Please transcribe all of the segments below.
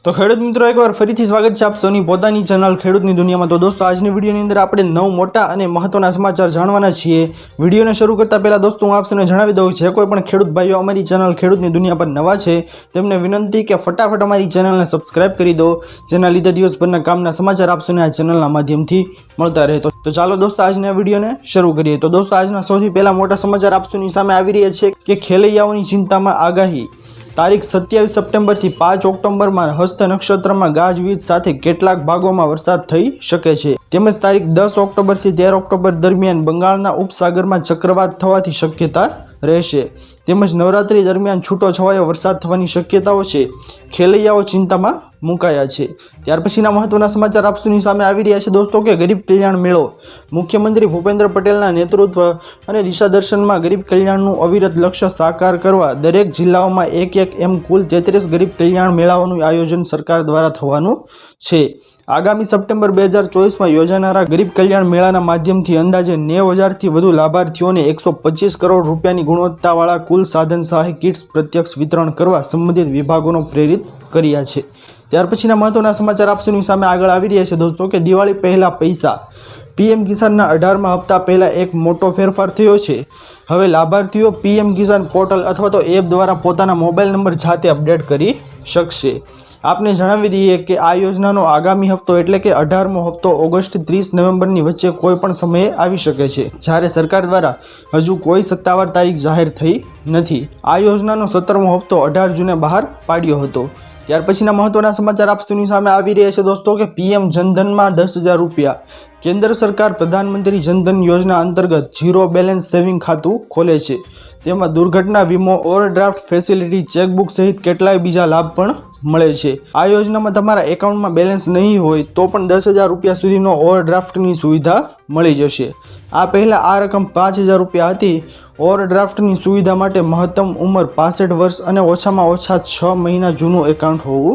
तो खेडूत मित्रों एक बार फरीथी स्वागत है आप सौनी पोतानी चेनल खेडूतनी दुनिया में। तो दोस्तों आजनी वीडियोनी अंदर आपणे 9 मोटा अने महत्वना समाचार जाणवाना छीए। वीडियोने शरू करता पहला दोस्तों हूँ आपने जणावी दऊं जे कोई पण खेडूत भाईओ अमारी चेनल खेडूतनी दुनिया पर नवा छे तेमने विनंती के फटाफट अमारी चेनलने सब्सक्राइब करी दो, जेना लीधे दिवसभરના कामना समाचार आपने आ चेनलना माध्यमथी मळता रहे। तो चालो दोस्तों आजना वीडियोने शरू करिए। तो दोस्तों आजना सौथी पहला मोटा समाचार आपनी सामे आवी रह्या छे के खेलैयाओनी चिंतामां आगाही। तारीख 27 सप्टेम्बर थी 5 ऑक्टोबर में हस्त नक्षत्र में गाजवीज साथे केटलाक भागों में वरसाद थई शके छे। तेमज तारीख 10 ऑक्टोबर थी 13 ऑक्टोबर दरमियान बंगाळना उपसागर में चक्रवात थवानी शक्यता रहेशे। तेमज नवरात्रि दरमियान छूटो छवायो वरसाद थवानी शक्यताओ छे। खेलैयाओ चिंतामां मुकाया छे। त्यार पछीना महत्वना समाचार आपनी सामे आवी रह्या छे दोस्तों के गरीब कल्याण मेळो। मुख्यमंत्री भूपेन्द्र पटेलना नेतृत्व अने दिशादर्शन में गरीब कल्याणનું अविरत लक्ष्य साकार करवा दरेक जिल्लाओमां एक एम कुल 33 गरीब कल्याण मेळाओनुं आयोजन सरकार द्वारा थवानुं छे। आगामी सप्टेम्बर 2024 में योजानारा गरीब कल्याण मेळाना माध्यमथी अंदाजे 90,000 थी वधु लाभार्थीओने 125 करोड़ रूपियानी गुणवत्तावाळा कुल साधन सहाय किट्स प्रत्यक्ष वितरण करवा संबंधित विभागोने प्रेरित कर्या छे। त्यार पछीना महत्वना समाचार आपनी सामे आगळ आवी रह्या छे दोस्तों के दिवाળી पहला पैसा। पीएम किसानना 18मा हप्ता पहला एक मोटो फेरफार थयो छे। हवे लाभार्थीओ पीएम किसान पोर्टल अथवा तो एप द्वारा पोताना मोबाइल नंबर जाते अपडेट करी शकशे। आपने जणावी दीए कि आ योजनानो आगामी हफ्तो एटले के 18मो हफ्तो ऑगस्ट 30 नवेम्बरनी वच्चे कोईपण समये आवी शके छे, ज्यारे सरकार द्वारा हजू कोई सत्तावार तारीख जाहेर थई नथी। आ योजनानो 17मो हफ्तो 18 जूने बहार पाड्यो हतो। त्यार पछीना महत्वना समाचार आपनी सामे आवी रह्या छे दोस्तों के पीएम जनधन में 10,000 रूपिया। केंद्र सरकार प्रधानमंत्री जनधन योजना अंतर्गत जीरो बेलेंस सेविंग खातु खोले छे। तेमां दुर्घटना वीमो, ओवरड्राफ्ट फेसिलिटी, चेकबुक सहित केटलाय बीजा लाभ पण मळे छे। आ योजना में तमारा एकाउंट में बेलेंस नहीं होय तो पण 10,000 रूपिया सुधीनो ओवरड्राफ्टनी सुविधा मळी जशे। आ पहला आ रकम 5,000 रूपिया हती। ओवरड्राफ्टनी सुविधा माटे महत्तम उमर 65 वर्ष अने ओछामां ओछा 6 महीना जूનું एकाउंट होवुं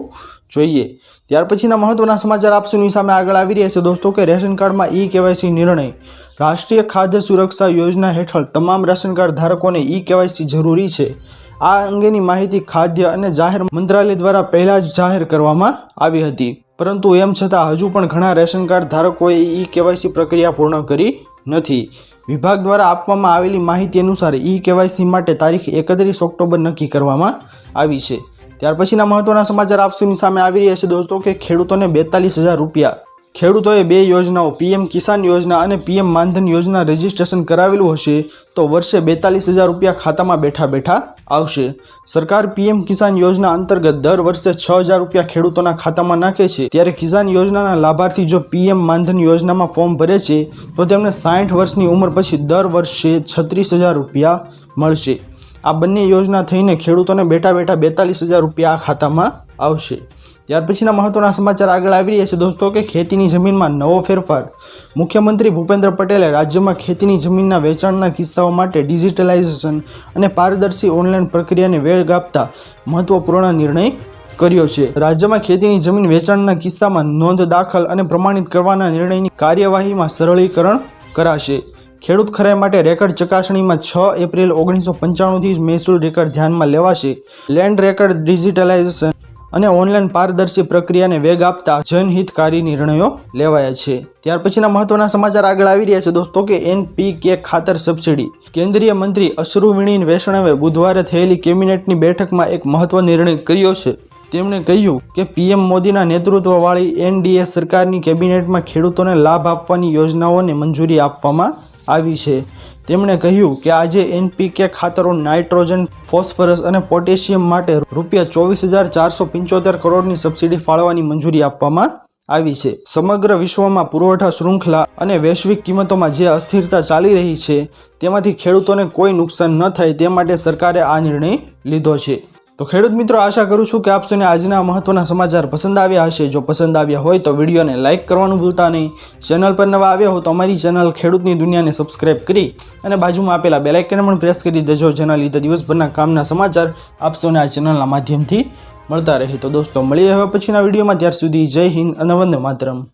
जोईए। त्यार पछीना महत्वना समाचार आपनी सामे आगळ आवी रह्या छे दोस्तों के रेशन कार्ड में ई-केवायसी निर्णय। राष्ट्रीय खाद्य सुरक्षा योजना हेठळ तमाम रेशन कार्ड धारकोने ई-केवायसी जरूरी छे। आ अंगेनी माहिती खाद्य अने जाहेर मंत्रालय द्वारा पहला ज जाहेर करवामां आवी हती, परंतु एम छतां हजू पण घणा रेशन कार्ड धारकोए ई-केवायसी प्रक्रिया पूर्ण करी नथी। विभाग द्वारा आपवामां आवेली माहिती अनुसार ई-केवायसी माटे तारीख 31 ऑक्टोबर नक्की करवामां आवी छे। त्यार पछीना महत्वना समाचार आपनी सामे आवी रह्या छे दोस्तों के खेडूतोने 42,000 रूपिया। खेडूतोए बे योजनाओं पीएम किसान योजना और पीएम मानधन योजना रजिस्ट्रेशन करावेलुं हशे तो वर्षे 42,000 रूपिया खाता में बैठा बैठा आवशे। सरकार पीएम किसान योजना अंतर्गत दर वर्षे 6,000 रूपिया खेडूतोना खाता में नाखे छे। त्यारे किसान योजना लाभार्थी जो पीएम मानधन योजना में फॉर्म भरे छे तो तेमने 60 वर्षनी उमर पछी दर वर्षे 36,000 रूपिया मळशे। आ बंने योजना थईने खेडूतोने बैठा बैठा 42,000 रूपिया खाता में आवशे। त्यार पछीना महत्वना समाचार आगळ आवी रह्या छे दोस्तों के खेतीनी जमीन में नवो फेरफार। मुख्यमंत्री भूपेन्द्र पटेले राज्य में खेतीनी जमीनना वेचाणना किस्साओ माटे डिजिटलाइजेशन अने पारदर्शी ऑनलाइन प्रक्रियाने वेग आपता महत्वपूर्ण निर्णय कर्यो छे। राज्य में खेतीनी जमीन वेचाणना किस्सामां नोंध दाखल अने प्रमाणित करवाना निर्णयनी कार्यवाही में सरलीकरण कराशे। खेडूत खराई माटे रेकर्ड चकासणी में 6 एप्रिल 1995 थी महसूल रेकर्ड ध्यान में लेवाशे। लैंड रेकर्ड डिजिटलाइजेशन અને ઓનલાઈન પારદર્શી પ્રક્રિયાને વેગ આપતા જનહિતકારી નિર્ણયો લેવાયા છે। ત્યાર પછીના મહત્વના સમાચાર આગળ આવી રહ્યા છે દોસ્તો કે NPK ખાતર સબસિડી। કેન્દ્રીય મંત્રી અશ્રુવિણી વૈષ્ણવે બુધવારે થયેલી કેબિનેટની બેઠકમાં એક મહત્વનો નિર્ણય કર્યો છે। તેમણે કહ્યું કે પીએમ મોદીના નેતૃત્વવાળી NDA સરકારની કેબિનેટમાં ખેડૂતોને લાભ આપવાની યોજનાઓને મંજૂરી આપવામાં આવી છે। તેમણે કહ્યું કે આજે NPK ખાતરો નાઇટ્રોજન, ફોસ્ફરસ અને પોટેશિયમ માટે રૂપિયા 24,475 કરોડની સબસિડી ફાળવવાની મંજૂરી આપવામાં આવી છે। સમગ્ર વિશ્વમાં પુરવઠા શૃંખલા અને વૈશ્વિક કિંમતોમાં જે અસ્થિરતા ચાલી રહી છે તેમાંથી ખેડૂતોને કોઈ નુકસાન ન થાય તે માટે સરકારે આ નિર્ણય લીધો છે। तो खेडूत मित्रों आशा करूँ छूँ कि आप सौने आजना महत्वना समाचार पसंद आव्या हशे। जो पसंद आव्या होय तो विडियो ने लाइक करवानुं भूलता नहीं। चेनल पर नवा आव्या हो तो अमारी चेनल खेडूतनी दुनिया ने सब्सक्राइब करी अने बाजुमां आपेला बेल आइकन पण प्रेस करी देजो, जेना लीधे दिवसभરના कामना समाचार आप सौने आ चेनलना माध्यमथी मळता रहे। तो दोस्तों मळीए हवे पछीना विडियोमां, त्यार सुधी जय हिंद अने वंदे मातरम।